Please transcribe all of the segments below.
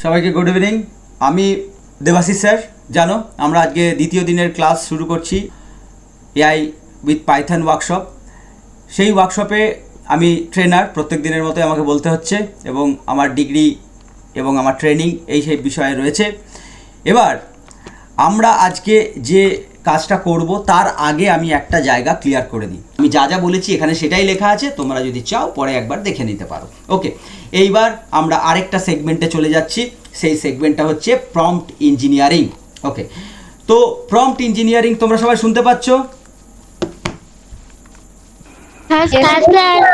সবাইকে good evening. আমি Debashis sir. জানো আমরা আজকে দ্বিতীয় দিনের ক্লাস শুরু করছি এআই উইথ পাইথন ওয়ার্কশপ। সেই ওয়ার্কশপে আমি ট্রেনার, প্রত্যেক দিনের মতোই আমাকে বলতে হচ্ছে, এবং আমার ডিগ্রি এবং আমার ট্রেনিং এই সেই বিষয়ে রয়েছে। এবার আমরা আজকে যে কাজটা করব তার আগে আমি একটা জায়গা ক্লিয়ার করে দিই। আমি যা যা বলেছি এখানে সেটাই লেখা আছে, তোমরা যদি চাও পরে একবার দেখে নিতে পারো। ওকে, এইবার আমরা আরেকটা সেগমেন্টে চলে যাচ্ছি। সেই সেগমেন্টটা হচ্ছে প্রম্পট ইঞ্জিনিয়ারিং। ওকে, তো প্রম্পট ইঞ্জিনিয়ারিং তোমরা সবাই শুনতে পাচ্ছ?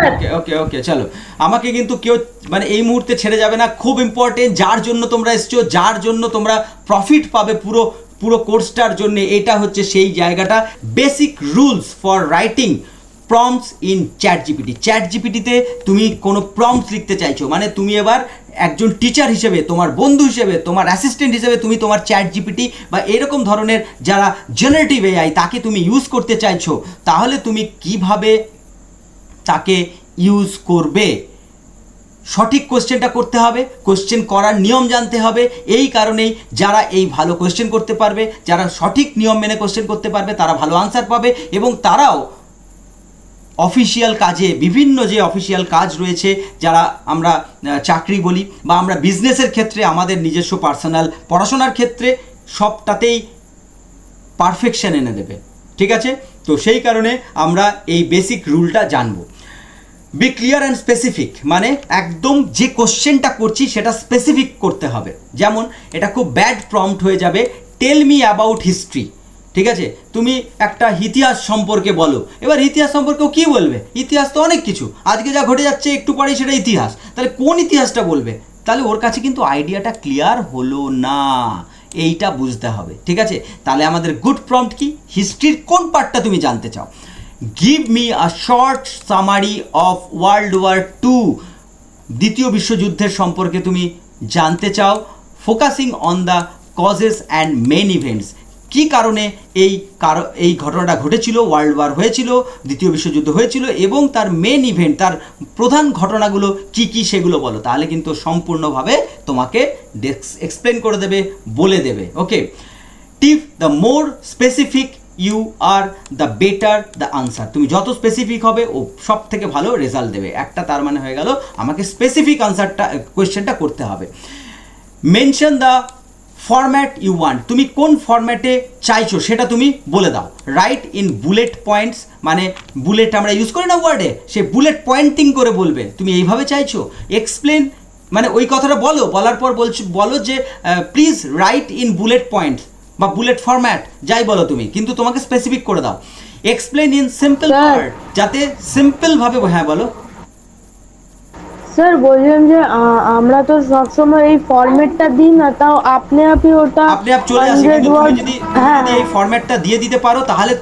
ওকে ওকে ওকে, চলো। আমাকে কিন্তু কেউ মানে এই মুহূর্তে ছেড়ে যাবে না, খুব ইম্পর্টেন্ট। যার জন্য তোমরা এসছো, যার জন্য তোমরা প্রফিট পাবে পুরো পুরো কোর্সটার জন্য, এটা হচ্ছে সেই জায়গাটা। Basic rules for writing prompts in ChatGPT. চ্যাট জিপিটিতে তুমি কোনো প্রম্পটস লিখতে চাইছো, মানে তুমি এবার একজন টিচার হিসেবে, তোমার বন্ধু হিসেবে, তোমার অ্যাসিস্ট্যান্ট হিসেবে তুমি তোমার চ্যাট জিপিটি বা এরকম ধরনের যারা জেনারেটিভ এআই তাকে তুমি ইউজ করতে চাইছো, তাহলে তুমি কিভাবে তাকে ইউজ করবে? সঠিক কোশ্চেনটা করতে হবে, কোশ্চেন করার নিয়ম জানতে হবে। এই কারণেই যারা এই ভালো কোশ্চেন করতে পারবে, যারা সঠিক নিয়ম মেনে কোশ্চেন করতে পারবে, তারা ভালো আনসার পাবে, এবং তারাও অফিসিয়াল কাজে, বিভিন্ন যে অফিসিয়াল কাজ রয়েছে, যারা আমরা চাকরি বলি বা আমরা বিজনেসের ক্ষেত্রে, আমাদের নিজস্ব পার্সোনাল পড়াশোনার ক্ষেত্রে, সবটাতেই পারফেকশন এনে দেবে। ঠিক আছে? তো সেই কারণে আমরা এই বেসিক রুলটা জানবো। বি ক্লিয়ার অ্যান্ড স্পেসিফিক, মানে একদম যে কোশ্চেনটা করছি সেটা স্পেসিফিক করতে হবে। যেমন এটা খুব ব্যাড প্রম্পট হয়ে যাবে, টেল মি অ্যাবাউট হিস্ট্রি। ঠিক আছে, তুমি একটা ইতিহাস সম্পর্কে বলো। এবার ইতিহাস সম্পর্কেও কী বলবে? ইতিহাস তো অনেক কিছু, আজকে যা ঘটে যাচ্ছে একটু পরেই সেটা ইতিহাস। তাহলে কোন ইতিহাসটা বলবে? তাহলে ওর কাছে কিন্তু আইডিয়াটা ক্লিয়ার হলো না, এইটা বুঝতে হবে। ঠিক আছে, তাহলে আমাদের গুড প্রম্পট কি? হিস্ট্রির কোন পার্টটা তুমি জানতে চাও? Give me a short summary of world war two. দ্বিতীয় বিশ্বযুদ্ধের সম্পর্কে তুমি জানতে চাও, focusing on the causes and main events. কী কারণে এই ঘটনাটা ঘটেছিল, ওয়ার্ল্ড ওয়ার হয়েছিল, দ্বিতীয় বিশ্বযুদ্ধ হয়েছিল, এবং তার মেন ইভেন্ট, তার প্রধান ঘটনাগুলো কি কি সেগুলো বলো। তাহলে কিন্তু সম্পূর্ণভাবে তোমাকে এক্সপ্লেন করে দেবে, বলে দেবে। Okay, tip the more specific you are the better the answer. তুমি যত স্পেসিফিক হবে ও সব থেকে ভালো রেজাল্ট দেবে। একটা তার মানে হয়ে গেল আমাকে স্পেসিফিক আনসারটা, কোয়েশ্চেনটা করতে হবে। Mention the format you want. তুমি কোন ফরম্যাটে চাইছো সেটা তুমি বলে দাও। রাইট ইন বুলেট পয়েন্টস, মানে বুলেট আমরা ইউজ করি না ওয়ার্ডে, সে বুলেট পয়েন্টিং করে বলবে তুমি এইভাবে চাইছো। এক্সপ্লেন, মানে ওই কথাটা বলো, বলার পর বলো যে please write in bullet points বা বুলেট ফরম্যাট, যাই বলো তুমি, কিন্তু তোমাকে স্পেসিফিক করে দাও। এক্সপ্লেন ইন সিম্পল ওয়ার্ড, যাতে সিম্পলভাবে। হ্যাঁ বলো স্যার। বললাম যে আমরা তো সবসময় এই ফরম্যাটটা দিই না, তাও আপনি ওটা আপনি চলে আসে, 100 কিন্তু তুমি ওয়ার্ড। যদি হ্যাঁ এই ফরম্যাটটা দিয়ে দিতে পারো তাহলে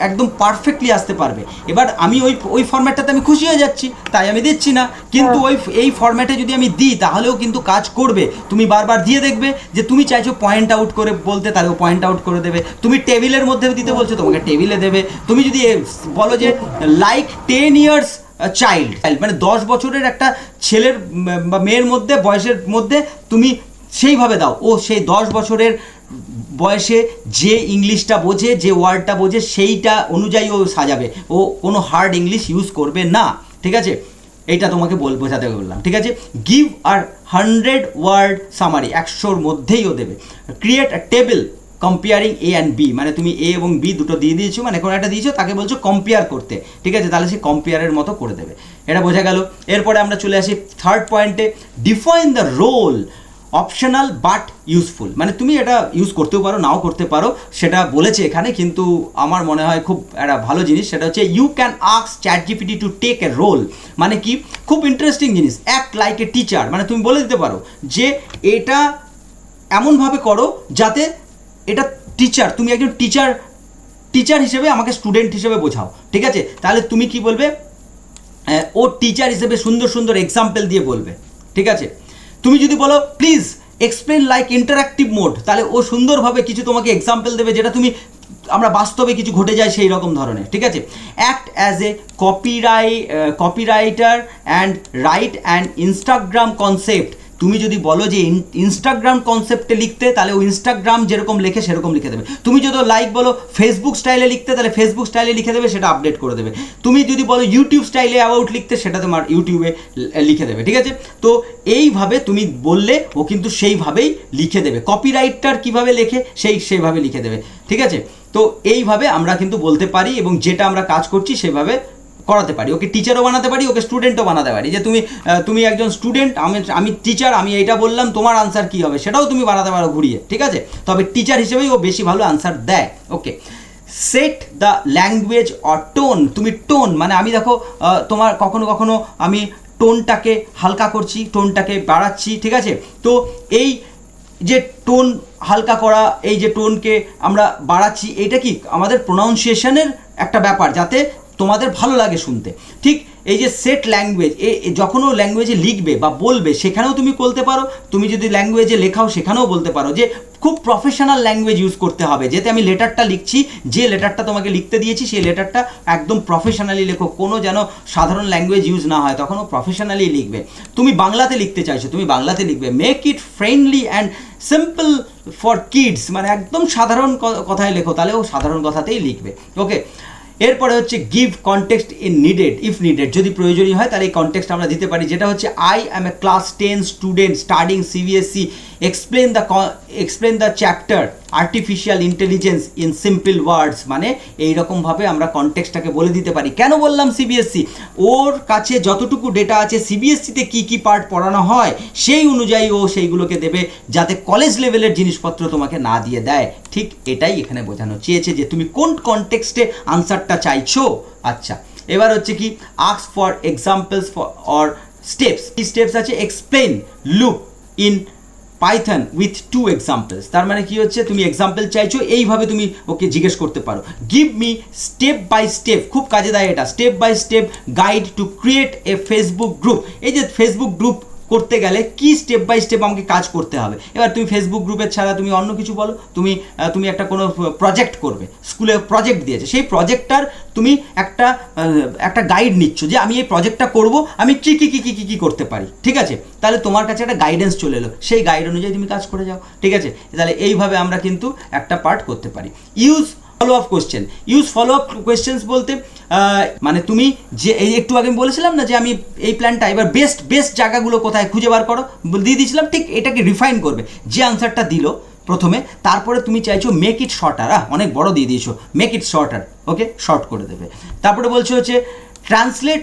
একদম পারফেক্টলি আসতে পারবে। এবার আমি ওই ফরম্যাটটাতে আমি খুশি হয়ে যাচ্ছি, তাই আমি দিচ্ছি না, কিন্তু এই ফরম্যাটে যদি আমি দিই তাহলেও কিন্তু কাজ করবে। তুমি বারবার দিয়ে দেখবে যে তুমি চাইছো পয়েন্ট আউট করে বলতে, তাহলে ও পয়েন্ট আউট করে দেবে। তুমি টেবিলের মধ্যে দিতে বলছো, তোমাকে টেবিলে দেবে। তুমি যদি বলো যে লাইক 10 ইয়ার্স চাইল্ড, মানে 10 বছরের একটা ছেলের বা মেয়ের মধ্যে, বয়সের মধ্যে তুমি সেইভাবে দাও, ও সেই 10 বছরের বয়সে যে ইংলিশটা বোঝে, যে ওয়ার্ডটা বোঝে, সেইটা অনুযায়ী ও সাজাবে। ও কোনো হার্ড ইংলিশ ইউজ করবে না। ঠিক আছে, এইটা তোমাকে বোঝাতে বললাম। ঠিক আছে, গিভ আর 100 ওয়ার্ড সামারি, 100-র মধ্যেই ও দেবে। Create a table comparing A and B, মানে তুমি এ এবং বি দুটো দিয়ে দিয়েছো, মানে কোনো একটা দিয়েছো, তাকে বলছো কম্পেয়ার করতে। ঠিক আছে, তাহলে সে কম্পেয়ারের মতো করে দেবে। এটা বোঝা গেল। এরপরে আমরা চলে আসি থার্ড পয়েন্টে, define the role optional but useful. মানে তুমি এটা ইউজ করতেও পারো, নাও করতে পারো, সেটা বলেছে এখানে, কিন্তু আমার মনে হয় খুব একটা ভালো জিনিস। সেটা হচ্ছে you can ask ChatGPT to take a role. মানে কি, খুব ইন্টারেস্টিং জিনিস। অ্যাক্ট লাইক এ টিচার, মানে তুমি বলে দিতে পারো যে এমনভাবে করো যাতে এটা টিচার, তুমি একজন টিচার হিসেবে আমাকে স্টুডেন্ট হিসেবে বোঝাও। ঠিক আছে, তাহলে তুমি কি বলবে? ও টিচার হিসেবে সুন্দর সুন্দর এক্সাম্পল দিয়ে বলবে। ঠিক আছে, তুমি যদি বলো please explain like interactive mode, তাহলে ও সুন্দরভাবে কিছু তোমাকে এক্সাম্পল দেবে, যেটা আমরা বাস্তবে কিছু ঘটে যায় সেই রকম ধরনের। ঠিক আছে, act as A copywriter and right and Instagram concept. তুমি যদি বলো যে ইনস্টাগ্রাম কনসেপ্টে লিখতে, তাহলে ও ইনস্টাগ্রাম যেরকম লেখে সেরকম লিখে দেবে। তুমি যদি লাইক বলো ফেসবুক স্টাইলে লিখতে, তাহলে ফেসবুক স্টাইলে লিখে দেবে, সেটা আপডেট করে দেবে। তুমি যদি বলো ইউটিউব স্টাইলে অ্যাবাউট লিখতে, সেটা তোমার ইউটিউবে লিখে দেবে, ঠিক আছে? তো এইভাবে তুমি বললে ও কিন্তু সেইভাবেই লিখে দেবে। কপিরাইটার কিভাবে লেখে সেইভাবে লিখে দেবে, ঠিক আছে? তো এইভাবে আমরা কিন্তু বলতে পারি, এবং যেটা আমরা কাজ করছি সেভাবে করাতে পারি। ওকে টিচারও বানাতে পারি, ওকে স্টুডেন্টও বানাতে পারি। যে তুমি একজন স্টুডেন্ট, আমি টিচার, আমি এইটা বললাম, তোমার আনসার কী হবে সেটাও তুমি বানাতে পারো ঘুরিয়ে, ঠিক আছে? তবে টিচার হিসেবেই ও বেশি ভালো আনসার দেয়। Okay, set the language or tone. তুমি টোন মানে আমি দেখো তোমার কখনো কখনো আমি টোনটাকে হালকা করছি, টোনটাকে বাড়াচ্ছি, ঠিক আছে? তো এই যে টোন হালকা করা, এই যে টোনকে আমরা বাড়াচ্ছি, এটা কি আমাদের প্রোনাউন্সিয়েশনের একটা ব্যাপার, যাতে তোমাদের ভালো লাগে শুনতে। ঠিক এই যে সেট ল্যাঙ্গুয়েজ, যখনও ল্যাঙ্গুয়েজে লিখবে বা বলবে সেখানেও তুমি বলতে পারো, তুমি যদি ল্যাঙ্গুয়েজে লেখাও সেখানেও বলতে পারো যে খুব প্রফেশনাল ল্যাঙ্গুয়েজ ইউজ করতে হবে, যেতে আমি লেটারটা লিখছি, যে লেটারটা তোমাকে লিখতে দিয়েছি সেই লেটারটা একদম প্রফেশনালি লেখো, কোনো যেন সাধারণ ল্যাঙ্গুয়েজ ইউজ না হয়, তখনও প্রফেশনালি লিখবে। তুমি বাংলাতে লিখতে চাইছো, তুমি বাংলাতে লিখবে। Make it friendly and simple for kids, মানে একদম সাধারণ কথায় লেখো, তাহলে ও সাধারণ কথাতেই লিখবে। ওকে, এরপরে হচ্ছে give context in needed, if needed, যদি প্রয়োজনীয় হয় তাহলে এই কনটেক্সট আমরা দিতে পারি, যেটা হচ্ছে I am A class 10 student studying CBSE, explain the chapter artificial intelligence in simple ওয়ার্ডস। মানে এইরকমভাবে আমরা কনটেক্সটটাকে বলে দিতে পারি। কেন বললাম সিবিএসসি? ওর কাছে যতটুকু ডেটা আছে সিবিএসসিতে কী কী পার্ট পড়ানো হয় সেই অনুযায়ী ও সেইগুলোকে দেবে, যাতে কলেজ লেভেলের জিনিসপত্র তোমাকে না দিয়ে দেয়। ঠিক এটাই এখানে বোঝানো চেয়েছে, যে তুমি কোন কনটেক্সটে আনসারটা চাইছো। আচ্ছা, এবার হচ্ছে কি ask for examples for or steps. কি স্টেপস আছে? Explain loop in Python with 2 examples. তার মানে কি হচ্ছে, তুমি এক্সাম্পল চাইছো, এইভাবে তুমি ওকে জিজ্ঞেস করতে পারো। Give me step by step, খুব কাজে দেয় এটা, step by step guide to create a Facebook group. এই যে ফেসবুক গ্রুপ করতে গেলে কি স্টেপ বাই স্টেপ আমাকে কাজ করতে হবে। এবার তুমি ফেসবুক গ্রুপের ছাড়া তুমি অন্য কিছু বলো, তুমি একটা কোনো প্রজেক্ট করবে, স্কুলে প্রজেক্ট দিয়েছে, সেই প্রজেক্টটার তুমি একটা গাইড নিচ্ছ, যে আমি এই প্রজেক্টটা করব, আমি কী কী কী কী কী কী করতে পারি, ঠিক আছে? তাহলে তোমার কাছে একটা গাইডেন্স চলে এলো, সেই গাইড অনুযায়ী তুমি কাজ করে যাও, ঠিক আছে? তাহলে এইভাবে আমরা কিন্তু একটা পার্ট করতে পারি। Use follow up question. Use follow up questions বলতে মানে তুমি যে এই একটু আগে বলেছিলাম না যে আমি এই প্ল্যানটা, এবার বেস্ট জায়গাগুলো কোথায় খুঁজে বার করো দিয়ে দিয়েছিলাম, ঠিক এটাকে রিফাইন করবে। যে আনসারটা দিল প্রথমে, তারপরে তুমি চাইছো মেক ইট শর্টার, অনেক বড় দিয়ে দিয়েছো, make it shorter, okay, short করে দেবে। তারপরে বলছো হচ্ছে ট্রান্সলেট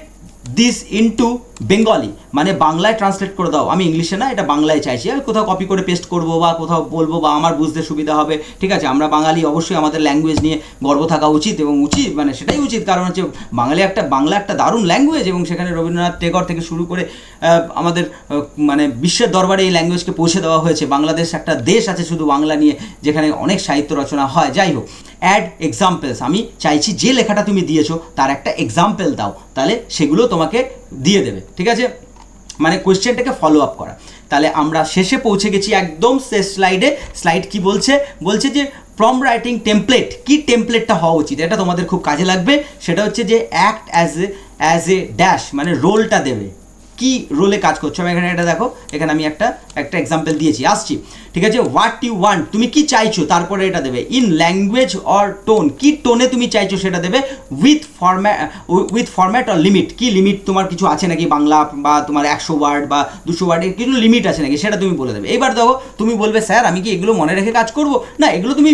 দিস ইনটু বেঙ্গলি, মানে বাংলায় ট্রান্সলেট করে দাও, আমি ইংলিশে না, এটা বাংলায় চাইছি, আমি কোথাও কপি করে পেস্ট করবো বা কোথাও বলবো বা আমার বুঝতে সুবিধা হবে, ঠিক আছে? আমরা বাঙালি, অবশ্যই আমাদের ল্যাঙ্গুয়েজ নিয়ে গর্ব থাকা উচিত, এবং মানে সেটাই উচিত, কারণ হচ্ছে বাংলা একটা দারুণ ল্যাঙ্গুয়েজ, এবং সেখানে রবীন্দ্রনাথ টেগর থেকে শুরু করে আমাদের মানে বিশ্বের দরবারে এই ল্যাঙ্গুয়েজকে পৌঁছে দেওয়া হয়েছে। বাংলাদেশ একটা দেশ আছে শুধু বাংলা নিয়ে, যেখানে অনেক সাহিত্য রচনা হয়। যাই হোক, অ্যাড এক্সাম্পলস, আমি চাইছি যে লেখাটা তুমি দিয়েছো তার একটা এক্সাম্পল দাও, তাহলে সেগুলো তোমাকে দিয়ে দেবে, ঠিক আছে? মানে কোয়েশ্চেনটাকে ফলো আপ করা। তাহলে আমরা শেষে পৌঁছে গেছি, একদম শেষ স্লাইড কি বলছে যে ফ্রম রাইটিং টেমপ্লেট, কি টেমপ্লেটটা হওয়া উচিত, এটা তোমাদের খুব কাজে লাগবে। সেটা হচ্ছে যে অ্যাক্ট অ্যাজ এ ড্যাশ, মানে রোলটা দেবে, কি রোলে কাজ করছো। আমি এখানে এটা দেখো, এখানে আমি একটা এক্সাম্পল দিয়েছি, আসছি, ঠিক আছে? হোয়াট ইউ ওয়ান্ট, তুমি কি চাইছো, তারপরে এটা দেবে। ইন ল্যাঙ্গুয়েজ অর টোন, কি টোনে তুমি চাইছো সেটা দেবে। উইথ ফরম্যাট অর লিমিট, কি লিমিট তোমার কিছু আছে নাকি, বাংলা বা তোমার 100 ওয়ার্ড বা 200 ওয়ার্ডের কিছু লিমিট আছে নাকি, সেটা তুমি বলে দেবে। এবার দেখো, তুমি বলবে স্যার আমি কি এগুলো মনে রেখে কাজ করব না, এগুলো তুমি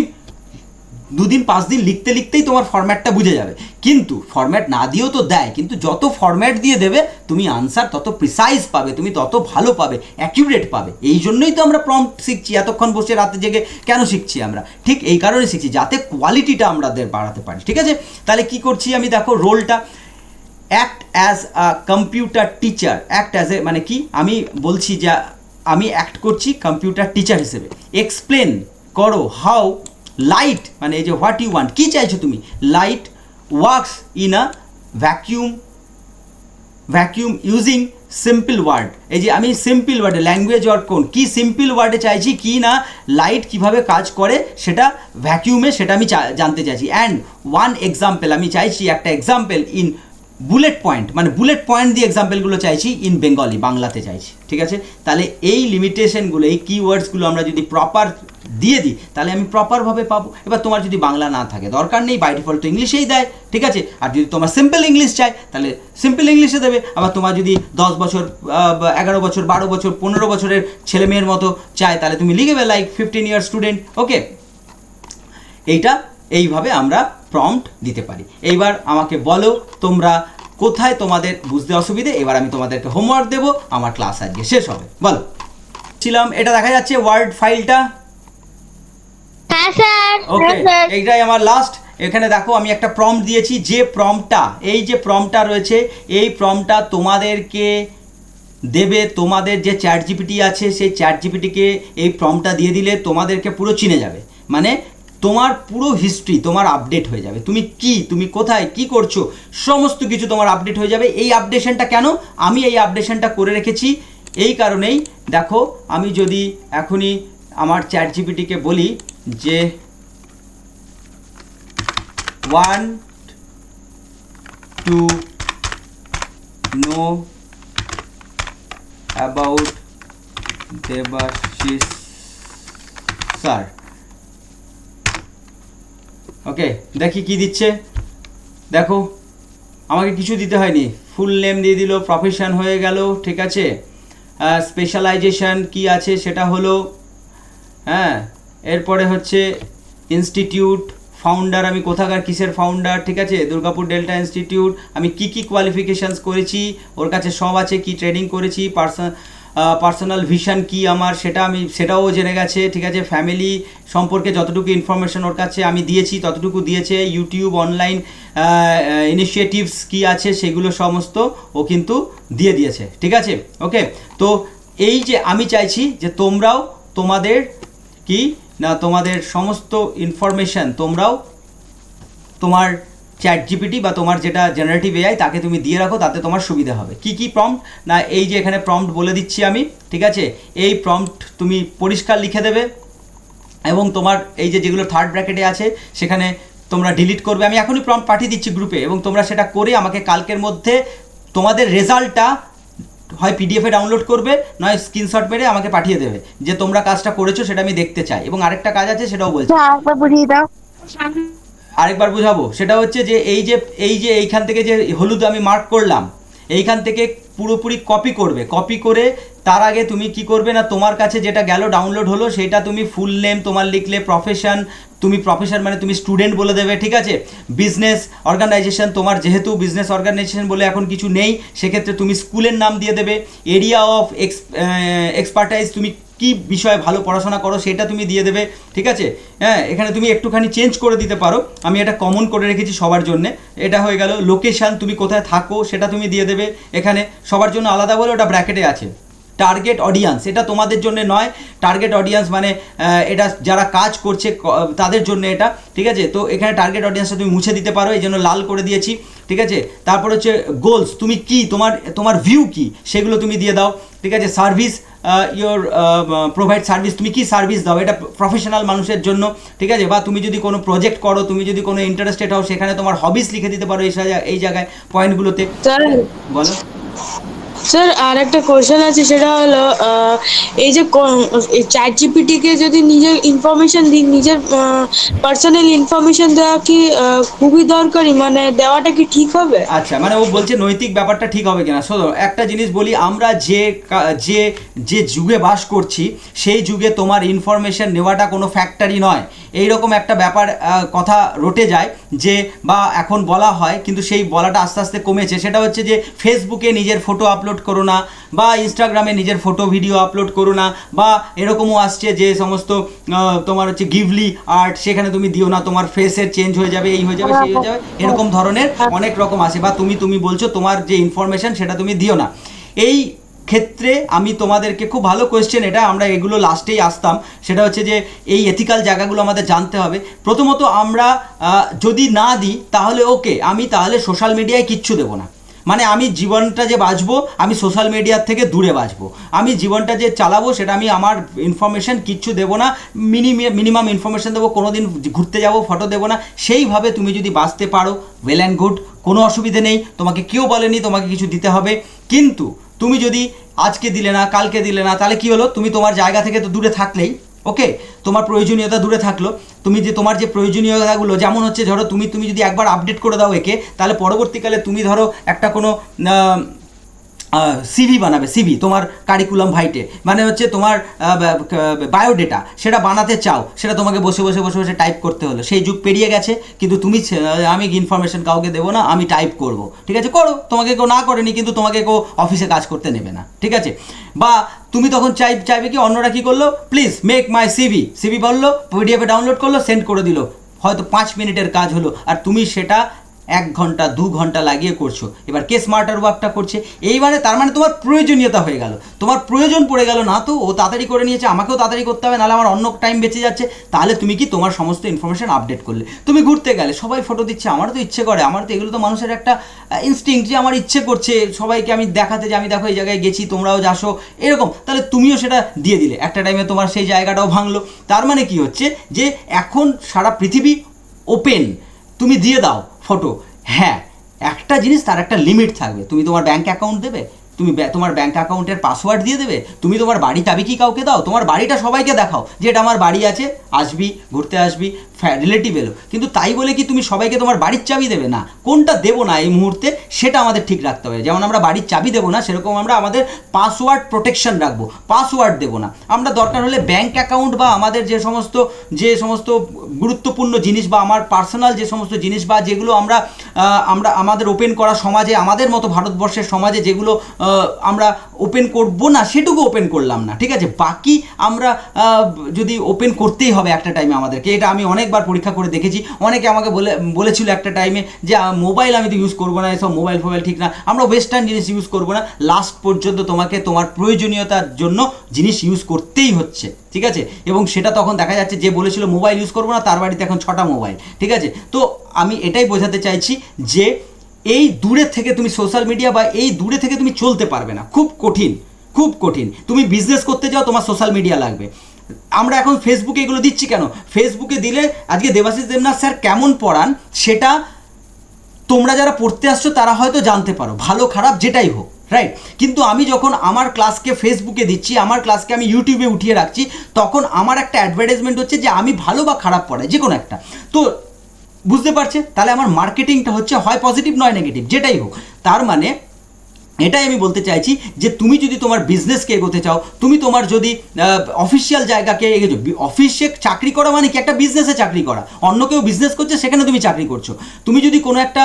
2 দিন 5 দিন লিখতেই তোমার ফরম্যাটটা বুঝে যাবে। কিন্তু ফরম্যাট না দিয়েও তো দেয়, কিন্তু যত ফরম্যাট দিয়ে দেবে তুমি আনসার তত প্রিসাইজ পাবে, তুমি তত ভালো পাবে, অ্যাকিউরেট পাবে। এই জন্যই তো আমরা প্রম্পট শিখছি, এতক্ষণ বসে রাতে জেগে কেন শিখছি আমরা? ঠিক এই কারণে শিখছি, যাতে কোয়ালিটিটা আমাদের বাড়াতে পারি, ঠিক আছে? তাহলে কি করছি আমি, দেখো রোলটা, act as a computer teacher. Act as a মানে কি, আমি বলছি যে আমি অ্যাক্ট করছি কম্পিউটার টিচার হিসেবে। এক্সপ্লেন করো হাউ লাইট, মানে এই যে হোয়াট ইউ ওয়ান্ট, কী চাইছো তুমি, light works in a vacuum using simple word. এই যে আমি সিম্পল ওয়ার্ডে, ল্যাঙ্গুয়েজ ওয়ার্ড কোন, কি সিম্পল ওয়ার্ডে চাইছি, কি না লাইট কিভাবে কাজ করে সেটা ভ্যাকিউমে, সেটা আমি জানতে চাইছি। অ্যান্ড ওয়ান এক্সাম্পল, আমি চাইছি একটা এক্সাম্পল ইন বুলেট পয়েন্ট, মানে বুলেট পয়েন্ট দিয়ে এক্সাম্পলগুলো চাইছি ইন বেঙ্গলি, বাংলাতে চাইছি, ঠিক আছে? তাহলে এই লিমিটেশনগুলো, এই কিওয়ার্ডসগুলো আমরা যদি প্রপার দিয়ে দিই তাহলে আমি প্রপারভাবে পাবো। এবার তোমার যদি বাংলা না থাকে দরকার নেই, বাই ডিফল্ট তো ইংলিশেই দেয়, ঠিক আছে? আর যদি তোমার সিম্পল ইংলিশ চাই তাহলে সিম্পল ইংলিশে দেবে। আবার তোমার যদি 10 বছর 11 বছর 12 বছর 15 বছরের ছেলে মেয়ের মতো চায় তাহলে তুমি লিখবে লাইক 15 ইয়ার স্টুডেন্ট, ওকে? এইভাবে আমরা প্রম্পট দিতে পারি। এইবার আমাকে বলো তোমরা কোথায় তোমাদের বুঝতে অসুবিধে। এবার আমি তোমাদেরকে হোমওয়ার্ক দেবো, আমার ক্লাস আজকে শেষ হবে। বলো ছিলাম, এটা দেখা যাচ্ছে ওয়ার্ড ফাইলটা? হ্যাঁ স্যার। ওকে, এইটাই আমার লাস্ট। এখানে দেখো আমি একটা প্রম্পট দিয়েছি, যে প্রম্পটটা, এই যে প্রম্পটটা রয়েছে এই প্রম্পটটা তোমাদেরকে দেবে তোমাদের যে চ্যাট জিপিটি আছে, সেই চ্যাট জিপিটিকে এই প্রম্পটটা দিয়ে দিলে তোমাদেরকে পুরো চিনে যাবে। মানে তোমার পুরো হিস্ট্রি তোমার আপডেট হয়ে যাবে, তুমি কোথায় কি করছো সমস্ত কিছু তোমার আপডেট হয়ে যাবে। এই আপডেশনটা কেন আমি এই আপডেশনটা করে রেখেছি এই কারণেই, দেখো আমি যদি এখনই আমার চ্যাট জিপিটিকে বলি যে want to know about Debashis sir, ওকে দেখি কি দিচ্ছে। দেখো আমাকে কিছু দিতে হয়নি, ফুল নেম দিয়ে দিল, প্রফেশন হয়ে গেল, ঠিক আছে? স্পেশালাইজেশন কি আছে সেটা হলো, হ্যাঁ। এরপরে হচ্ছে ইনস্টিটিউট, ফাউন্ডার আমি কোথাকার কিসের ফাউন্ডার, ঠিক আছে? Durgapur delta institute. আমি কি কোয়ালিফিকেশানস করেছি ওর কাছে সব আছে, কি ট্রেনিং করেছি, পার্সোনাল ভিশন কি আমার সেটাও জেনে গেছে, ঠিক আছে? ফ্যামিলি সম্পর্কে যতটুকু ইনফরমেশন ওর কাছে আমি দিয়েছি ততটুকু দিয়েছে। ইউটিউব অনলাইন ইনিশিয়েটিভস কি আছে সেগুলো সমস্ত ও কিন্তু দিয়ে দিয়েছে, ঠিক আছে? ওকে, তো এই যে আমি চাইছি যে তোমরাও তোমাদের কি না তোমাদের সমস্ত ইনফরমেশন তোমরাও তোমার চ্যাট জিপিটি বা তোমার যেটা জেনারেটিভ এআই তাকে তুমি দিয়ে রাখো, তাতে তোমার সুবিধা হবে। কি প্রম্পট না, এই যে এখানে প্রম্পট বলে দিচ্ছি আমি, ঠিক আছে? এই প্রম্পট তুমি পরিষ্কার লিখে দেবে এবং তোমার এই যেগুলো থার্ড ব্র্যাকেটে আছে সেখানে তোমরা ডিলিট করবে। আমি এখনই প্রম্পট পাঠিয়ে দিচ্ছি গ্রুপে এবং তোমরা সেটা করে আমাকে কালকের মধ্যে তোমাদের রেজাল্টটা হয় পিডিএফে ডাউনলোড করবে, নয় স্ক্রিনশট মেরে আমাকে পাঠিয়ে দেবে যে তোমরা কাজটা করেছো, সেটা আমি দেখতে চাই। এবং আরেকটা কাজ আছে সেটাও বলছি, আরেকবার বুঝাবো। সেটা হচ্ছে যে এই যে এইখান থেকে যে হলুদ আমি মার্ক করলাম, এইখান থেকে পুরোপুরি কপি করবে। কপি করে তার আগে তুমি কি করবে না, তোমার কাছে যেটা গেল ডাউনলোড হলো সেটা তুমি ফুল নেম তোমার লিখলে, প্রফেশন তুমি প্রফেশন মানে তুমি স্টুডেন্ট বলে দেবে, ঠিক আছে? বিজনেস অর্গানাইজেশন, তোমার যেহেতু বিজনেস অর্গানাইজেশন বলে এখন কিছু নেই সেক্ষেত্রে তুমি স্কুলের নাম দিয়ে দেবে। এরিয়া অফ এক্সপার্টাইজ, তুমি কি বিষয়ে ভালো পড়াশোনা করো সেটা তুমি দিয়ে দেবে, ঠিক আছে? হ্যাঁ, এখানে তুমি একটুখানি চেঞ্জ করে দিতে পারো, আমি এটা কমন করে রেখেছি সবার জন্যে। এটা হয়ে গেল। লোকেশান, তুমি কোথায় থাকো সেটা তুমি দিয়ে দেবে এখানে, সবার জন্য আলাদা বলে ওটা ব্র্যাকেটে আছে। টার্গেট অডিয়েন্স, এটা তোমাদের জন্য নয়, টার্গেট অডিয়েন্স মানে এটা যারা কাজ করছে তাদের জন্য এটা, ঠিক আছে? তো এখানে টার্গেট অডিয়েন্সটা তুমি মুছে দিতে পারো, এই জন্য লাল করে দিয়েছি, ঠিক আছে? তারপর হচ্ছে গোলস, তুমি কি তোমার ভিউ কি সেগুলো তুমি দিয়ে দাও, ঠিক আছে? সার্ভিস, ইয়োর প্রোভাইড সার্ভিস, তুমি কি সার্ভিস দাও, এটা প্রফেশনাল মানুষের জন্য, ঠিক আছে? বা তুমি যদি কোনো প্রজেক্ট করো, তুমি যদি কোনো ইন্টারেস্টেড হও সেখানে তোমার হবিস লিখে দিতে পারো এই জায়গায় পয়েন্টগুলোতে। বলো স্যার। আর একটা কোশ্চেন আছে, সেটা হলো এই যে চ্যাট জিপিটিকে যদি নিজের ইনফরমেশন দিই, নিজের পার্সোনাল ইনফরমেশন দেওয়া কি খুবই দরকারি, মানে দেওয়াটা কি ঠিক হবে? আচ্ছা, মানে ও বলছে নৈতিক ব্যাপারটা ঠিক হবে কিনা। শোনো, একটা জিনিস বলি, আমরা যে যুগে বাস করছি সেই যুগে তোমার ইনফরমেশন নেওয়াটা কোনো ফ্যাক্টরি নয়, এইরকম একটা ব্যাপার কথা রটে যায় যে, বা এখন বলা হয় কিন্তু সেই বলাটা আস্তে আস্তে কমেছে। সেটা হচ্ছে যে ফেসবুকে নিজের ফটো আপলোড করো না, বা ইনস্টাগ্রামে নিজের ফটো ভিডিও আপলোড করো না, বা এরকমও আসছে যে সমস্ত তোমার হচ্ছে গিভলি আর্ট সেখানে তুমি দিও না, তোমার ফেসের চেঞ্জ হয়ে যাবে, এই হয়ে যাবে, সেই হয়ে যাবে, এরকম ধরনের অনেক রকম আছে। বা তুমি বলছো তোমার যে ইনফরমেশন সেটা তুমি দিও না। এই ক্ষেত্রে আমি তোমাদেরকে, খুব ভালো কোয়েশ্চেন এটা, আমরা এগুলো লাস্টেই আসতাম, সেটা হচ্ছে যে এই এথিক্যাল জায়গাগুলো আমাদের জানতে হবে। প্রথমত আমরা যদি না দিই তাহলে ওকে, আমি তাহলে সোশ্যাল মিডিয়ায় কিচ্ছু দেবো না, মানে আমি জীবনটা যে বাঁচবো আমি সোশ্যাল মিডিয়ার থেকে দূরে বাঁচবো, আমি জীবনটা যে চালাবো সেটা আমি আমার ইনফরমেশন কিচ্ছু দেবো না, মিনিমাম ইনফরমেশন দেবো, কোনো দিন ঘুরতে যাবো ফটো দেবো না। সেইভাবে তুমি যদি বাঁচতে পারো ওয়েল অ্যান্ড গুড, কোনো অসুবিধে নেই, তোমাকে কেউ বলেনি তোমাকে কিছু দিতে হবে। কিন্তু তুমি যদি আজকে দিলে না কালকে দিলে না, তাহলে কি হলো, তুমি তোমার জায়গা থেকে তো দূরে থাকলেই, ওকে, তোমার প্রয়োজনীয়তা দূরে থাকলো। তুমি যে তোমার যে প্রয়োজনীয়তাগুলো, যেমন হচ্ছে ধরো তুমি যদি একবার আপডেট করে দাও একে, তাহলে পরবর্তীকালে তুমি ধরো একটা কোনো সিভি বানাবে, সিভি তোমার কারিকুলাম ভাইটে, মানে হচ্ছে তোমার বায়োডেটা, সেটা বানাতে চাও, সেটা তোমাকে বসে বসে বসে বসে টাইপ করতে হলো। সেই যুগ পেরিয়ে গেছে, কিন্তু তুমি আমি ইনফরমেশন কাউকে দেবো না, আমি টাইপ করব, ঠিক আছে, করো, তোমাকে কেউ না করেনি, কিন্তু তোমাকে কেউ অফিসে কাজ করতে নেবে না, ঠিক আছে। বা তুমি তখন চাইবে কি, অন্যরা কি করলো, প্লিজ মেক মাই সিভি বললো, পিডিএফে ডাউনলোড করলো, সেন্ড করে দিল, হয়তো 5 মিনিটের কাজ হলো, আর তুমি সেটা 1 ঘন্টা 2 ঘন্টা লাগিয়ে করছো। এবার কে স্মার্টার ওয়ার্কটা করছে, এইবারে তার মানে তোমার প্রয়োজনীয়তা হয়ে গেল, তোমার প্রয়োজন পড়ে গেল না, তো ও তাড়াতাড়ি করে নিয়েছে, আমাকেও তাড়াতাড়ি করতে হবে, নাহলে আমার অন্য টাইম বেঁচে যাচ্ছে। তাহলে তুমি কি তোমার সমস্ত ইনফরমেশন আপডেট করলে। তুমি ঘুরতে গেলে, সবাই ফটো দিচ্ছে, আমারও তো ইচ্ছে করে, আমার তো এগুলো তো মানুষের একটা ইনস্টিংক্ট, যে আমার ইচ্ছে করছে সবাইকে আমি দেখাতে, যে আমি দেখো এই জায়গায় গেছি, তোমরাও যাসো, এরকম। তাহলে তুমিও সেটা দিয়ে দিলে, একটা টাইমে তোমার সেই জায়গাটাও ভাঙলো। তার মানে কি হচ্ছে, যে এখন সারা পৃথিবী ওপেন, তুমি দিয়ে দাও ফটো। হ্যাঁ, একটা জিনিস, তার একটা লিমিট থাকবে। তুমি তোমার ব্যাঙ্ক অ্যাকাউন্ট দেবে, তুমি তোমার ব্যাঙ্ক অ্যাকাউন্টের পাসওয়ার্ড দিয়ে দেবে, তুমি তোমার বাড়ি চাবি কি কাউকে দাও, তোমার বাড়িটা সবাইকে দেখাও যে এটা আমার বাড়ি আছে, আসবি ঘুরতে আসবি, রিলেটিভ এলো, কিন্তু তাই বলে কি তুমি সবাইকে তোমার বাড়ির চাবি দেবে না। কোনটা দেবো না এই মুহূর্তে সেটা আমাদের ঠিক রাখতে হবে। যেমন আমরা বাড়ির চাবি দেবো না, সেরকম আমরা আমাদের পাসওয়ার্ড প্রোটেকশন রাখবো, পাসওয়ার্ড দেবো না। আমরা দরকার হলে ব্যাঙ্ক অ্যাকাউন্ট বা আমাদের যে সমস্ত গুরুত্বপূর্ণ জিনিস বা আমার পার্সোনাল যে সমস্ত জিনিস বা যেগুলো আমরা আমাদের ওপেন করা সমাজে, আমাদের মতো ভারতবর্ষের সমাজে যেগুলো আমরা ওপেন করব না, সেটুকু ওপেন করলাম না, ঠিক আছে। বাকি আমরা যদি ওপেন করতেই হবে একটা টাইমে আমাদেরকে, এটা আমি অনেকবার পরীক্ষা করে দেখেছি। অনেকে আমাকে বলেছিল একটা টাইমে যে মোবাইল আমি তো ইউজ করবো না, এসব মোবাইল ঠিক না, আমরা ওয়েস্টার্ন জিনিস ইউজ করবো না। লাস্ট পর্যন্ত তোমাকে তোমার প্রয়োজনীয়তার জন্য জিনিস ইউজ করতেই হচ্ছে, ঠিক আছে। এবং সেটা তখন দেখা যাচ্ছে যে বলেছিল মোবাইল ইউজ করবো না, তার বাড়িতে এখন 6টা মোবাইল, ঠিক আছে। তো আমি এটাই বোঝাতে চাইছি যে এই দূরে থেকে তুমি সোশ্যাল মিডিয়া বা এই দূরে থেকে তুমি চলতে পারবে না, খুব কঠিন, খুব কঠিন। তুমি বিজনেস করতে যাও, তোমার সোশ্যাল মিডিয়া লাগবে। আমরা এখন ফেসবুকে এগুলো দিচ্ছি কেন, ফেসবুকে দিলে আজকে দেবাশিস দেবনাথ স্যার কেমন পড়ান সেটা তোমরা যারা পড়তে আসছো তারা হয়তো জানতে পারো, ভালো খারাপ যেটাই হোক, রাইট। কিন্তু আমি যখন আমার ক্লাসকে ফেসবুকে দিচ্ছি, আমার ক্লাসকে আমি ইউটিউবে উঠিয়ে রাখছি, তখন আমার একটা অ্যাডভার্টাইজমেন্ট হচ্ছে যে আমি ভালো বা খারাপ পড়াই, যে কোনো একটা। তো বুঝতে পারছে, তাহলে আমার মার্কেটিংটা হচ্ছে হয় পজিটিভ নয় নেগেটিভ, যেটাই হোক। তার মানে এটাই আমি বলতে চাইছি যে তুমি যদি তোমার বিজনেসকে এগোতে চাও, তুমি তোমার যদি অফিসিয়াল জায়গাকে এগোছো, অফিসে চাকরি করা মানে কি, একটা বিজনেসে চাকরি করা, অন্য কেউ বিজনেস করছে সেখানে তুমি চাকরি করছো। তুমি যদি কোনো একটা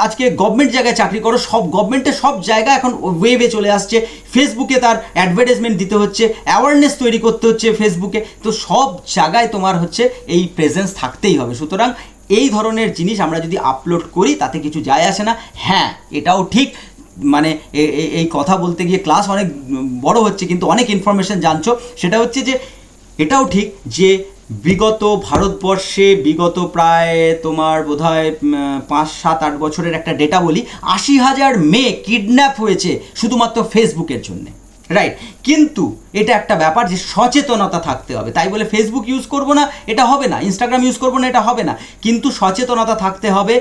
আজকে গভর্নমেন্ট জায়গায় চাকরি করো, সব গভর্নমেন্টের সব জায়গা এখন ওয়েবে চলে আসছে, ফেসবুকে তার অ্যাডভার্টাইজমেন্ট দিতে হচ্ছে, অ্যাওয়ারনেস তৈরি করতে হচ্ছে ফেসবুকে, তো সব জায়গায় তোমার হচ্ছে এই প্রেজেন্স থাকতেই হবে। সুতরাং এই ধরনের জিনিস আমরা যদি আপলোড করি তাতে কিছু যায় আসে না। হ্যাঁ, এটাও ঠিক, মানে এই কথা বলতে গিয়ে ক্লাস অনেক বড় হচ্ছে, কিন্তু অনেক ইনফরমেশন জানছো। সেটা হচ্ছে যে এটাও ঠিক যে বিগত ভারতবর্ষে বিগত প্রায় তোমার বোধহয় 5, 7, 8 বছরের একটা ডেটা বলি, 80,000 মেয়ে কিডন্যাপ হয়েছে শুধুমাত্র ফেসবুকের জন্যে, রাইট। কিন্তু এটা একটা ব্যাপার যে সচেতনতা থাকতে হবে, তাই বলে ফেসবুক ইউজ করব না এটা হবে না, ইনস্টাগ্রাম ইউজ করব না এটা হবে না, কিন্তু সচেতনতা থাকতে হবে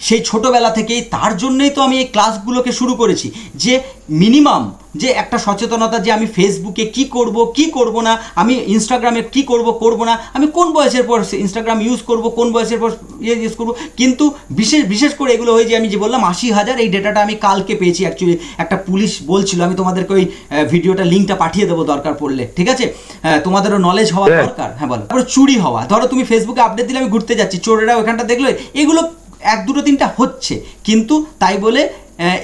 সেই ছোটোবেলা থেকেই। তার জন্যই তো আমি এই ক্লাসগুলোকে শুরু করেছি, যে মিনিমাম যে একটা সচেতনতা, যে আমি ফেসবুকে কি করব না, আমি ইনস্টাগ্রামে কি করব না, আমি কোন বয়সের পর ইনস্টাগ্রাম ইউজ করব, কোন বয়সের পর ইউজ করব। কিন্তু বিশেষ করে এগুলো হয়ে যে আমি যে বললাম 80,000, এই ডেটাটা আমি কালকে পেয়েছি, অ্যাকচুয়ালি একটা পুলিশ বলছিল, আমি তোমাদেরকে ওই ভিডিওটা লিঙ্কটা পাঠিয়ে দেবো দরকার পড়লে, ঠিক আছে। তোমাদেরও নলেজ হওয়া দরকার। হ্যাঁ বলো। তারপরে চুরি হওয়া, ধরো তুমি ফেসবুকে আপডেট দিলে আমি ঘুরতে যাচ্ছি, চোরেরা ওখানটা দেখলো, এগুলো 1, 2, 3টা হচ্ছে, কিন্তু তাই বলে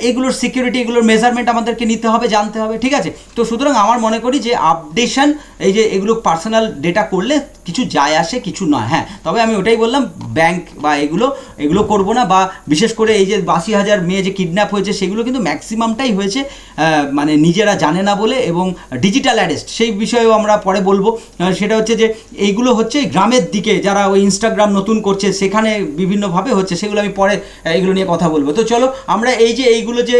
এগুলোর সিকিউরিটি, এগুলোর মেজারমেন্ট আমাদেরকে নিতে হবে, জানতে হবে, ঠিক আছে। তো সুতরাং আমার মনে করি যে আপডেশন, এই যে এগুলো পার্সোনাল ডেটা করলে কিছু যায় আসে, কিছু নয়। হ্যাঁ, তবে আমি ওটাই বললাম, ব্যাংক বা এগুলো করব না। বা বিশেষ করে এই যে 80,000 মেয়ে যে কিডন্যাপ হয়েছে, সেগুলো কিন্তু ম্যাক্সিমামটাই হয়েছে মানে নিজেরা জানে না বলে, এবং ডিজিটাল অ্যারেস্ট সেই বিষয়েও আমরা পরে বলবো। সেটা হচ্ছে যে এইগুলো হচ্ছে গ্রামের দিকে যারা ওই ইনস্টাগ্রাম নতুন করছে, সেখানে বিভিন্নভাবে হচ্ছে, সেগুলো আমি পরে এগুলো নিয়ে কথা বলবো। তো চলো আমরা এই যে যে এইগুলো যে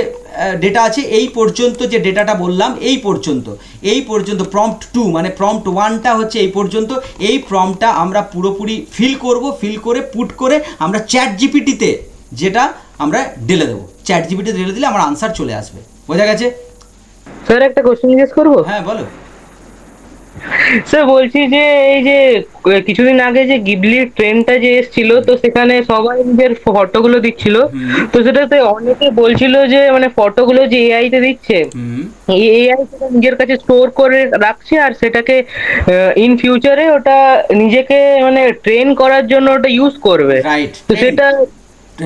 ডেটা আছে এই পর্যন্ত যে ডেটাটা বললাম এই পর্যন্ত প্রম্পট 2 মানে প্রম্পট 1টা হচ্ছে এই পর্যন্ত। এই প্রম্পটটা আমরা পুরোপুরি ফিল করে পুট করে আমরা চ্যাট জিপিটিতে যেটা আমরা ঢেলে দেবো, চ্যাট জিপিটিতে ঢেলে দিলে আমার আনসার চলে আসবে। বোঝা গেছে? স্যার একটা কোশ্চেন জিজ্ঞেস করবো? হ্যাঁ বলো। স্যার বলছি যে এই যে কিছুদিন আগে যে গিবলির ট্রেনটা যে এসেছিল, তো সেখানে সবাই নিজের ফটোগুলো দিচ্ছিল, তো সেটাতে অনেকে বলছিল যে মানে ফটোগুলো যে এআই তে দিচ্ছে, এআই সেটা নিজের কাছে স্টোর করে রাখছে আর সেটাকে ইন ফিউচারে ওটা নিজেকে মানে ট্রেন করার জন্য ওটা ইউজ করবে। রাইট। তো সেটা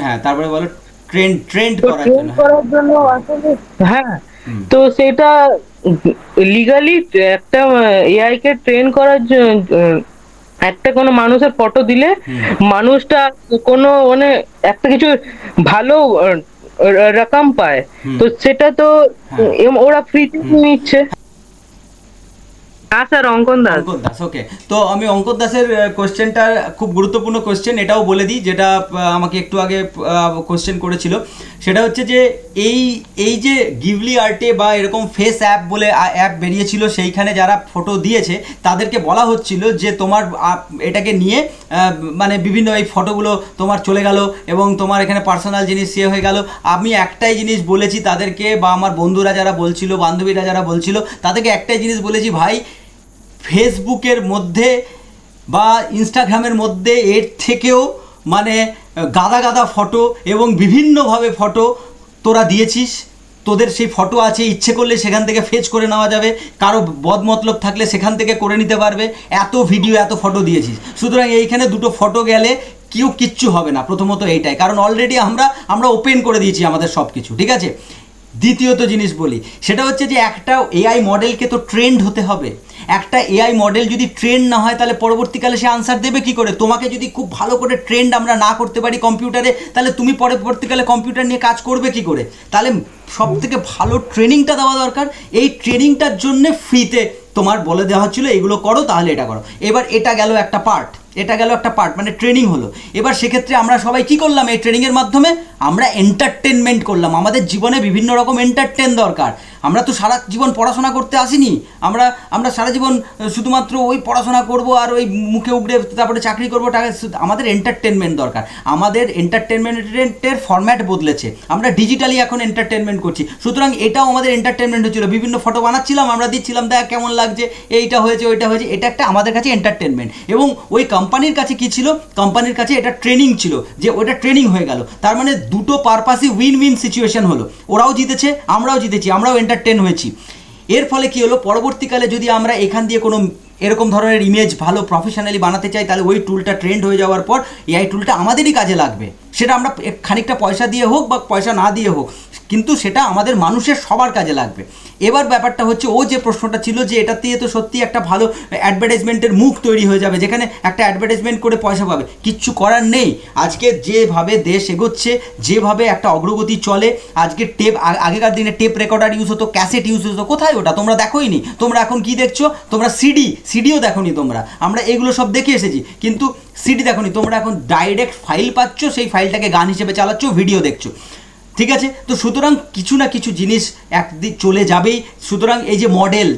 হ্যাঁ তারপরে বলো ট্রেন্ড করার ট্রেন জন্য। করার জন্য আসলে হ্যাঁ, তো সেটা লিগালি একটা এআই কে ট্রেন করার একটা কোনো মানুষের ফটো দিলে মানুষটা কোনো মানে একটা কিছু ভালো রকম পায়, তো সেটা তো ওরা ফ্রিতে নিচ্ছে। হ্যাঁ স্যার, অঙ্কন দাস। অঙ্কন দাস, ওকে। তো আমি অঙ্কন দাসের কোশ্চেনটা খুব গুরুত্বপূর্ণ কোশ্চেন, এটাও বলে দিই, যেটা আমাকে একটু আগে কোশ্চেন করেছিল। সেটা হচ্ছে যে এই যে গিভলি আর্টে বা এরকম ফেস অ্যাপ বলে অ্যাপ বেরিয়েছিল, সেইখানে যারা ফটো দিয়েছে তাদেরকে বলা হচ্ছিল যে তোমার এটাকে নিয়ে মানে বিভিন্ন এই ফটোগুলো তোমার চলে গেল এবং তোমার এখানে পার্সোনাল জিনিস হয়ে গেল। আমি একটাই জিনিস বলেছি তাদেরকে, বা আমার বন্ধুরা যারা বলছিল, বান্ধবীরা যারা বলছিল, তাদেরকে একটাই জিনিস বলেছি, ভাই ফেসবুকের মধ্যে বা ইনস্টাগ্রামের মধ্যে এর থেকেও মানে গাদা ফটো এবং বিভিন্নভাবে ফটো তোরা দিয়েছিস, তোদের সেই ফটো আছে, ইচ্ছে করলে সেখান থেকে ফেচ করে নেওয়া যাবে, কারো বদমতলব থাকলে সেখান থেকে করে নিতে পারবে, এত ভিডিও এত ফটো দিয়েছিস। সুতরাং এইখানে দুটো ফটো গেলে কিচ্ছু হবে না, প্রথমত এইটাই, কারণ অলরেডি আমরা ওপেন করে দিয়েছি আমাদের সব কিছু, ঠিক আছে। দ্বিতীয়ত জিনিস বলি, সেটা হচ্ছে যে একটা এআই মডেলকে তো ট্রেন্ড হতে হবে। একটা এআই মডেল যদি ট্রেন্ড না হয় তাহলে পরবর্তীকালে সে আনসার দেবে কি করে? তোমাকে যদি খুব ভালো করে ট্রেন্ড আমরা না করতে পারি কম্পিউটারে, তাহলে তুমি পরবর্তীকালে কম্পিউটার নিয়ে কাজ করবে কি করে? তাহলে সব থেকে ভালো ট্রেনিংটা দেওয়া দরকার। এই ট্রেনিংটার জন্যে ফ্রিতে তোমার বলে দেওয়া হচ্ছিলো এগুলো করো, তাহলে এটা করো। এবার এটা গেল একটা পার্ট, মানে ট্রেনিং হলো। এবার সেক্ষেত্রে আমরা সবাই কি করলাম? এই ট্রেনিংয়ের মাধ্যমে আমরা এন্টারটেনমেন্ট করলাম। আমাদের জীবনে বিভিন্ন রকম এন্টারটেন দরকার। আমরা তো সারা জীবন পড়াশোনা করতে আসিনি, আমরা সারা জীবন শুধুমাত্র ওই পড়াশোনা করব আর ওই মুখে উগড়ে তারপরে চাকরি করবো, টাকা। আমাদের এন্টারটেনমেন্ট দরকার। আমাদের এন্টারটেনমেন্টের ফরম্যাট বদলেছে, আমরা ডিজিটালি এখন এন্টারটেনমেন্ট করছি। সুতরাং এটাও আমাদের এন্টারটেনমেন্ট হচ্ছিলো, বিভিন্ন ফটো বানাচ্ছিলাম, আমরা দিচ্ছিলাম, দেখ কেমন লাগছে, এইটা হয়েছে ওইটা হয়েছে, এটা একটা আমাদের কাছে এন্টারটেনমেন্ট। এবং ওই কোম্পানির কাছে কি ছিল? কোম্পানির কাছে এটা ট্রেনিং ছিল, যে ওটা ট্রেনিং হয়ে গেল। তার মানে দুটো পারপাসই উইন সিচুয়েশন হলো। ওরাও জিতেছে, আমরাও জিতেছি, আমরাও এন্টারটেন হয়েছি। এর ফলে কি হলো? পরবর্তীকালে যদি আমরা এখান দিয়ে কোনো এরকম ধরনের ইমেজ ভালো প্রফেশনালি বানাতে চাই, তাহলে ওই টুলটা ট্রেন্ড হয়ে যাওয়ার পর এআই টুলটা আমাদেরই কাজে লাগবে। সেটা আমরা খানিকটা পয়সা দিয়ে হোক বা পয়সা না দিয়ে হোক, কিন্তু সেটা আমাদের মানুষের সবার কাজে লাগবে। এবার ব্যাপারটা হচ্ছে, ও যে প্রশ্নটা ছিল যে এটা দিয়ে তো সত্যি একটা ভালো অ্যাডভার্টাইজমেন্টের মুখ তৈরি হয়ে যাবে, যেখানে একটা অ্যাডভার্টাইজমেন্ট করে পয়সা পাবে। কিচ্ছু করার নেই। আজকে যেভাবে দেশ এগোচ্ছে, যেভাবে একটা অগ্রগতি চলে, আজকে আগেকার দিনে টেপ রেকর্ডার ইউজ হতো, ক্যাসেট ইউজ হতো, কোথায় ওটা? তোমরা দেখোই নি। তোমরা এখন কি দেখছো? তোমরা সিডিও দেখোনি তোমরা। আমরা এগুলো সব দেখে এসেছি, কিন্তু সিডি দেখোনি। তোমরা এখন ডাইরেক্ট ফাইল পাচ্ছ, সেই ফাইলটাকে গান হিসেবে চালাচ্ছ, ভিডিও দেখছো, ঠিক আছে। তো সুতরাং কিছু না কিছু জিনিস একদিক চলে যাবেই। সুতরাং এই যে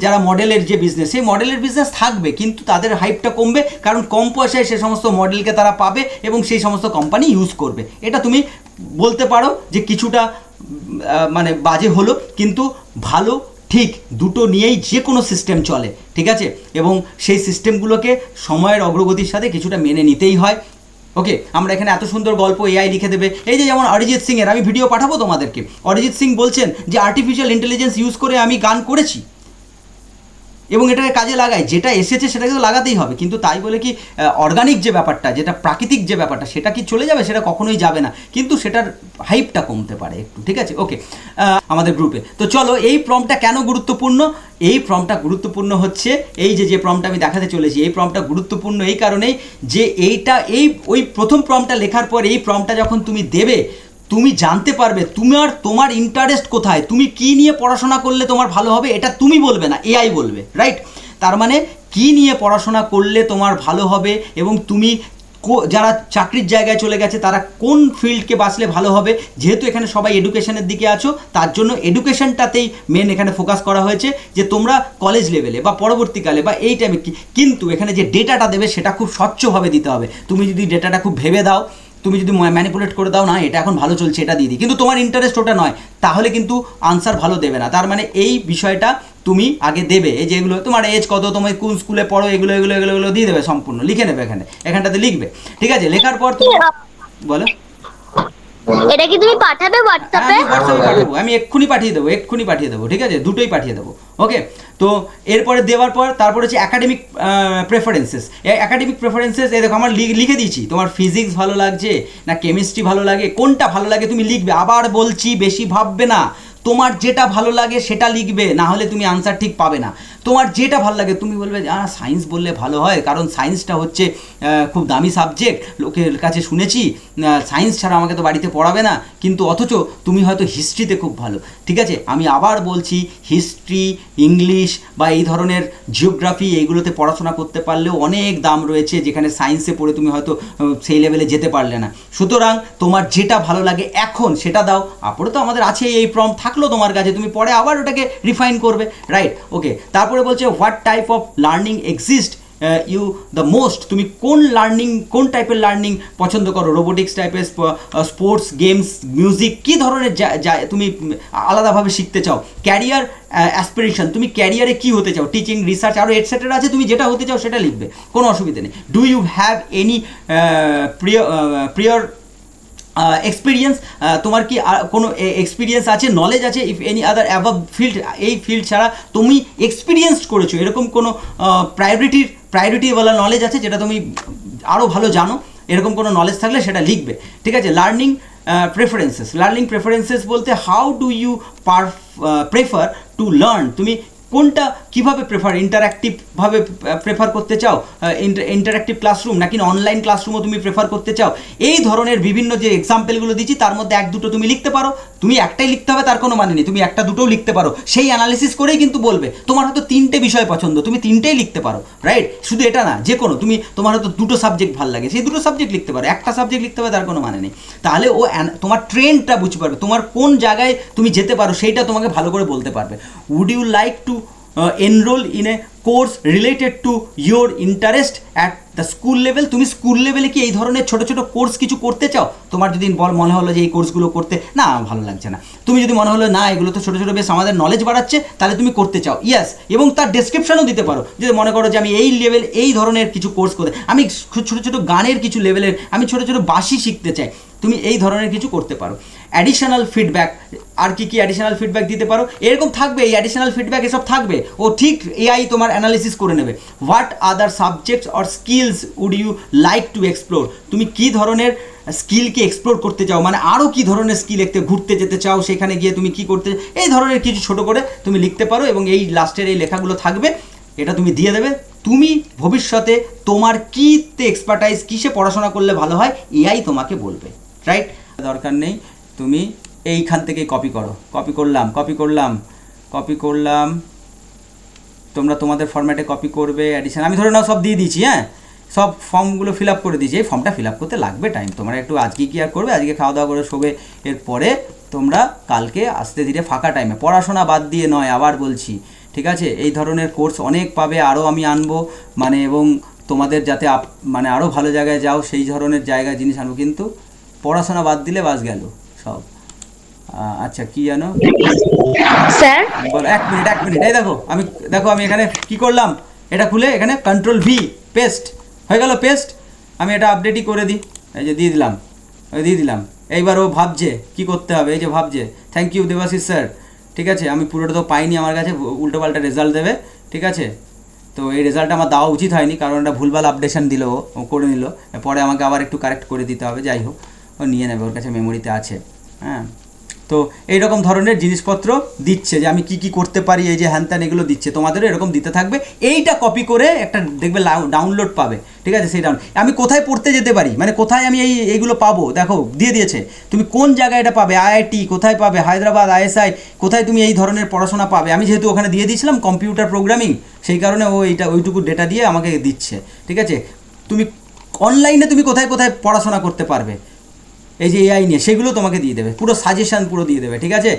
যারা মডেলের যে বিজনেস, সেই মডেলের বিজনেস থাকবে, কিন্তু তাদের হাইপটা কমবে, কারণ কম পয়সায় সে সমস্ত মডেলকে তারা পাবে এবং সেই সমস্ত কোম্পানি ইউজ করবে। এটা তুমি বলতে পারো যে কিছুটা মানে বাজে হলো, কিন্তু ভালো ঠিক দুটো নিয়েই যে কোনো সিস্টেম চলে, ঠিক আছে। এবং সেই সিস্টেমগুলোকে সময়ের অগ্রগতির সাথে কিছুটা মেনে নিতেই হয়। ওকে, আমরা এখানে এত সুন্দর গল্প এআই লিখে দেবে। এই যে যেমন অরিজিৎ সিংয়ের, আমি ভিডিও পাঠাবো তোমাদেরকে। অরিজিৎ সিং বলছেন যে আর্টিফিশিয়াল ইন্টেলিজেন্স ইউজ করে আমি গান করেছি এবং এটাকে কাজে লাগাই, যেটা এসেছে সেটাকে তো লাগাতেই হবে। কিন্তু তাই বলে কি অর্গানিক যে ব্যাপারটা, যেটা প্রাকৃতিক যে ব্যাপারটা, সেটা কি চলে যাবে? সেটা কখনোই যাবে না, কিন্তু সেটার হাইপটা কমতে পারে একটু, ঠিক আছে। ওকে, আমাদের গ্রুপে তো চলো, এই প্রম্পটটা কেন গুরুত্বপূর্ণ? এই প্রম্পটটা গুরুত্বপূর্ণ হচ্ছে এই যে প্রম্পটটা আমি দেখাতে চলেছি, এই প্রম্পটটা গুরুত্বপূর্ণ এই কারণেই যে ওই প্রথম প্রম্পটটা লেখার পর এই প্রম্পটটা যখন তুমি দেবে, তুমি জানতে পারবে তোমার ইন্টারেস্ট কোথায়, তুমি কি নিয়ে পড়াশোনা করলে তোমার ভালো হবে, এটা তুমি বলবে না, এআই বলবে, রাইট? তার মানে কি নিয়ে পড়াশোনা করলে তোমার ভালো হবে এবং তুমি যারা চাকরির জায়গায় চলে গেছে তারা কোন ফিল্ডকে বাঁচলে ভালো হবে, যেহেতু এখানে সবাই এডুকেশনের দিকে আছো তার জন্য এডুকেশনটাতেই মেন এখানে ফোকাস করা হয়েছে যে তোমরা কলেজ লেভেলে বা পরবর্তীকালে বা এই টাইমে কিন্তু এখানে যে ডেটাটা দেবে সেটা খুব স্বচ্ছভাবে দিতে হবে। তুমি যদি ডেটাটা খুব ভেবে দাও, তুমি যদি ম্যানিপুলেট করে দাও, না এটা এখন ভালো চলছে এটা দিয়ে দিই, কিন্তু তোমার ইন্টারেস্ট ওটা নয়, তাহলে কিন্তু আনসার ভালো দেবে না। তার মানে এই বিষয়টা তুমি আগে দেবে, এই যেগুলো তোমার এজ কত, তোমার কোন স্কুলে পড়ো, এগুলো এগুলো এগুলো এগুলো দিয়ে দেবে, সম্পূর্ণ লিখে নেবে এখানটাতে লিখবে, ঠিক আছে? লেখার পর তুমি বলো এটা কি তুমি পাঠাবে হোয়াটসঅ্যাপে? আমি হোয়াটসঅ্যাপে পাঠাবো, আমি এক্ষুনি পাঠিয়ে দেবো, ঠিক আছে? দুটোই পাঠিয়ে দেবো, ওকে? তো এরপরে দেওয়ার পর তারপর হচ্ছে অ্যাকাডেমিক প্রেফারেন্সেস। অ্যাকাডেমিক প্রেফারেন্সেস এই দেখো আমার লিখে দিয়েছি, তোমার ফিজিক্স ভালো লাগছে না কেমিস্ট্রি ভালো লাগে, কোনটা ভালো লাগে তুমি লিখবে। আবার বলছি বেশি ভাববে না, তোমার যেটা ভালো লাগে সেটা লিখবে, না হলে তুমি আনসার ঠিক পাবে না। তোমার যেটা ভালো লাগে তুমি বলবে সায়েন্স বললে ভালো হয়, কারণ সায়েন্সটা হচ্ছে খুব দামি সাবজেক্ট, লোকের কাছে শুনেছি সায়েন্স ছাড়া আমাকে তো বাড়িতে পড়াবে না, কিন্তু অথচ তুমি হয়তো হিস্ট্রিতে খুব ভালো, ঠিক আছে? আমি আবার বলছি হিস্ট্রি, ইংলিশ বা এই ধরনের জিওগ্রাফি এইগুলোতে পড়াশোনা করতে পারলেও অনেক দাম রয়েছে, যেখানে সায়েন্সে পড়ে তুমি হয়তো সেই লেভেলে যেতে পারলে না। সুতরাং তোমার যেটা ভালো লাগে এখন সেটা দাও। আপরে তো আমাদের আছে এই ফর্ম থাকলো তোমার কাছে, তুমি পরে আবার ওটাকে রিফাইন করবে, রাইট? ওকে, তারপরে বলছে what type of learning exist you the most, তুমি কোন টাইপের লার্নিং পছন্দ করো, রোবোটিক্স টাইপের, স্পোর্টস, গেমস, মিউজিক, কী ধরনের তুমি আলাদাভাবে শিখতে চাও, ক্যারিয়ার অ্যাসপিরেশন, তুমি ক্যারিয়ারে কী হতে চাও, টিচিং, রিসার্চ আরও এটসেট্রা আছে, তুমি যেটা হতে চাও সেটা লিখবে, কোনো অসুবিধা নেই। Do you have any prior experience, তোমার কি কোনো এক্সপিরিয়েন্স আছে, নলেজ আছে, if any other above field, এই ফিল্ড ছাড়া তুমি এক্সপিরিয়েন্স করেছো এরকম কোনো প্রায়োরিটিওয়ালা নলেজ আছে যেটা তুমি আরও ভালো জানো, এরকম কোনো নলেজ থাকলে সেটা লিখবে, ঠিক আছে? লার্নিং প্রেফারেন্সেস বলতে how do you prefer to learn, তুমি কোনটা কীভাবে ইন্টারঅ্যাক্টিভভাবে প্রেফার করতে চাও, ইন্টারঅ্যাক্টিভ ক্লাসরুম নাকি অনলাইন ক্লাসরুমও তুমি প্রেফার করতে চাও, এই ধরনের বিভিন্ন যে এক্সাম্পলগুলো দিচ্ছি তার মধ্যে এক দুটো তুমি লিখতে পারো। তুমি একটাই লিখতে হবে তার কোনো মানে নেই, তুমি একটা দুটোও লিখতে পারো, সেই অ্যানালিসিস করেই কিন্তু বলবে। তোমার হয়তো 3টে বিষয় পছন্দ, তুমি 3টেই লিখতে পারো, রাইট? শুধু এটা না, যে কোনো তোমার হয়তো 2টো সাবজেক্ট ভালো লাগে, সেই 2টো সাবজেক্ট লিখতে পারো, একটা সাবজেক্ট লিখতে হবে তার কোনো মানে নেই। তাহলে ও তোমার ট্রেন্ডটা বুঝতে পারবে, তোমার কোন জায়গায় তুমি যেতে পারো সেইটা তোমাকে ভালো করে বলতে পারবে। Would you like to enroll in a course related to your interest at the school level, তুমি স্কুল লেভেলে কি এই ধরনের ছোটো ছোটো কোর্স কিছু করতে চাও? তোমার যদি মনে হলো যে এই কোর্সগুলো করতে না ভালো লাগছে না, তুমি যদি মনে হলো না এগুলো তো ছোটো ছোটো বেশ আমাদের নলেজ বাড়াচ্ছে, তাহলে তুমি করতে চাও, ইয়েস, এবং তার ডেসক্রিপশনও দিতে পারো, যে মনে করো যে আমি এই লেভেল এই ধরনের কিছু কোর্স করতে, আমি ছোটো ছোটো গানের কিছু লেভেলের, আমি ছোটো ছোটো বাঁশি শিখতে চাই, তুমি এই ধরনের কিছু করতে পারো। অ্যাডিশনাল ফিডব্যাক, আর কি অ্যাডিশনাল ফিডব্যাক দিতে পারো, এরকম থাকবে, এই অ্যাডিশনাল ফিডব্যাক এসব থাকবে, ও ঠিক এআই তোমার অ্যানালিসিস করে নেবে। What other subjects or skills would you like to explore, তুমি কী ধরনের স্কিলকে এক্সপ্লোর করতে চাও, মানে আরও কী ধরনের স্কিল ঘুরতে যেতে চাও, সেখানে গিয়ে তুমি কী করতে, এই ধরনের কিছু ছোটো করে তুমি লিখতে পারো, এবং এই লাস্টের এই লেখাগুলো থাকবে, এটা তুমি দিয়ে দেবে। তুমি ভবিষ্যতে তোমার কীতে এক্সপার্টাইজ, কিসে পড়াশোনা করলে ভালো হয়, এআই তোমাকে বলবে, রাইট? দরকার নেই, তুমি এইখান থেকে কপি করো, কপি করলাম, তোমরা তোমাদের ফরম্যাটে কপি করবে, অ্যাডিশন আমি ধরে নাও সব দিয়ে দিয়েছি, হ্যাঁ, সব ফর্মগুলো ফিল আপ করে দিয়েছি। এই ফর্মটা ফিল আপ করতে লাগবে টাইম, তোমরা একটু আজকে কি আর করবে, আজকে খাওয়া দাওয়া করে শোবে, এরপরে তোমরা কালকে আস্তে ধীরে ফাঁকা টাইমে, পড়াশোনা বাদ দিয়ে নয়, আবার বলছি, ঠিক আছে? এই ধরনের কোর্স অনেক পাবে, আরও আমি আনবো, মানে এবং তোমাদের যাতে মানে আরও ভালো জায়গায় যাও সেই ধরনের জায়গায় জিনিস আনবো, কিন্তু পড়াশোনা বাদ দিলে বাস গেল সব। আচ্ছা, কি জানো স্যার? বলো, এক মিনিট, এই দেখো আমি এখানে কি করলাম, এটা খুলে এখানে কন্ট্রোল ভি পেস্ট হয়ে গেল, পেস্ট, আমি এটা আপডেটই করে দিই, এই যে দিয়ে দিলাম, এইবার ও ভাবছে কি করতে হবে, এই যে ভাবছে, থ্যাংক ইউ দেবাশিস স্যার, ঠিক আছে? আমি পুরোটা তো পাইনি, আমার কাছে উল্টোপাল্টা রেজাল্ট দেবে, ঠিক আছে? তো এই রেজাল্টটা আমার দেওয়া উচিত হয়নি, কারণ এটা ভুলভাল আপডেশন দিল, ও করে নিল, পরে আমাকে আবার একটু কারেক্ট করে দিতে হবে, যাই হোক ও নিয়ে নেবে, ওর কাছে মেমোরিতে আছে, হ্যাঁ। তো এইরকম ধরনের জিনিসপত্র দিচ্ছে যে আমি কি করতে পারি, এই যে হ্যান এগুলো দিচ্ছে, তোমাদেরও এরকম দিতে থাকবে। এইটা কপি করে একটা দেখবে ডাউনলোড পাবে, ঠিক আছে? সেই আমি কোথায় পড়তে যেতে পারি, মানে কোথায় আমি এইগুলো পাবো, দেখো দিয়ে দিয়েছে, তুমি কোন জায়গায় এটা পাবে, আইআইটি কোথায় পাবে, হায়দ্রাবাদ আইএসআই কোথায় তুমি এই ধরনের পড়াশোনা পাবে। আমি যেহেতু ওখানে দিয়ে দিয়েছিলাম কম্পিউটার প্রোগ্রামিং, সেই কারণে ও ওইটুকু ডেটা দিয়ে আমাকে দিচ্ছে, ঠিক আছে? তুমি অনলাইনে তুমি কোথায় কোথায় পড়াশোনা করতে পারবে এই যে এআই নিয়ে, সেগুলো তোমাকে দিয়ে দেবে, পুরো সাজেশন পুরো দিয়ে দেবে, ঠিক আছে।